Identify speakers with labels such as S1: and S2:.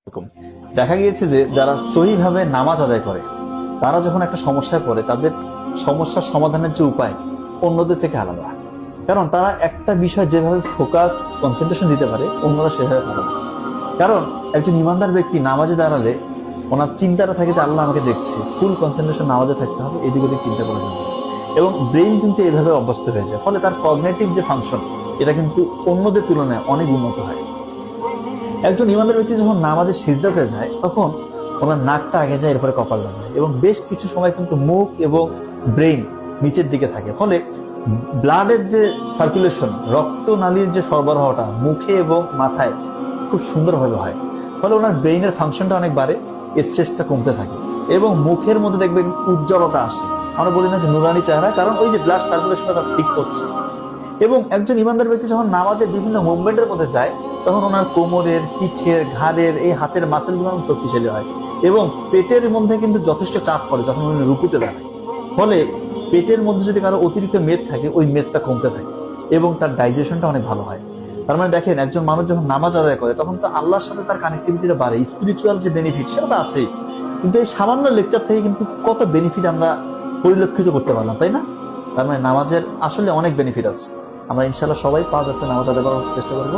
S1: এরকম দেখা গিয়েছে যে যারা সহিভাবে নামাজ আদায় করে তারা যখন একটা সমস্যায় পড়ে তাদের সমস্যার সমাধানের যে উপায় অন্যদের থেকে আলাদা। কারণ তারা একটা বিষয় যেভাবে ফোকাস কনসেন্ট্রেশন দিতে পারে অন্যরা সেভাবে পারে না। কারণ একজন ইমানদার ব্যক্তি নামাজে দাঁড়ালে ওনার চিন্তাটা থাকে যে আল্লাহ আমাকে দেখছে, ফুল কনসেন্ট্রেশন নামাজে থাকতে হবে, এদিক ওদিক চিন্তা করা যাবে না। এবং ব্রেইন কিন্তু এভাবে অভ্যস্ত হয়ে যায়, ফলে তার কগনিটিভ যে ফাংশন এটা কিন্তু অন্যদের তুলনায় অনেক উন্নত হয়। একজন ইমানদার ব্যক্তি যখন নামাজের সিজদাতে যায় তখন ওনার নাকটা আগে যায়, এরপরে কপালটা যায়, এবং বেশ কিছু সময় কিন্তু মুখ এবং ব্রেইন নিচের দিকে থাকে। ফলে ব্লাডের যে সার্কুলেশন, রক্ত নালীর যে সরবরাহটা মুখে এবং মাথায় খুব সুন্দরভাবে হয়। ফলে ওনার ব্রেইনের ফাংশনটা অনেক বাড়ে, স্ট্রেসটা কমতে থাকে এবং মুখের মধ্যে দেখবেন উজ্জ্বলতা আসে। আমরা বলি না যে নুরানি চেহারা, কারণ ওই যে ব্লাড সার্কুলেশনটা তার ঠিক করছে। এবং একজন ইমানদার ব্যক্তি যখন নামাজের বিভিন্ন মুভমেন্টের মধ্যে যায় তখন ওনার কোমরের, পিঠের, ঘাড়ের, এই হাতের মাসেলগুলো শক্তিশালী হয় এবং পেটের মধ্যে কিন্তু যথেষ্ট চাপ পড়ে যখন উনি রুকুতে দাঁড়ায়। ফলে পেটের মধ্যে যদি কারো অতিরিক্ত মেদ থাকে ওই মেদটা কমতে থাকে এবং তার ডাইজেশনটা অনেক ভালো হয়। তার মানে দেখেন, একজন মানুষ যখন নামাজ আদায় করে তখন তো আল্লাহর সাথে তার কানেক্টিভিটিটা বাড়ে, স্পিরিচুয়াল যে বেনিফিট সেটা তো আছেই। কিন্তু এই সামান্য লেকচার থেকে কিন্তু কত বেনিফিট আমরা পরিলক্ষিত করতে পারলাম, তাই না? তার মানে নামাজের আসলে অনেক বেনিফিট আছে। আমরা ইনশাল্লাহ সবাই 5 ওয়াক্ত নামাজ আদায় করার চেষ্টা করবো।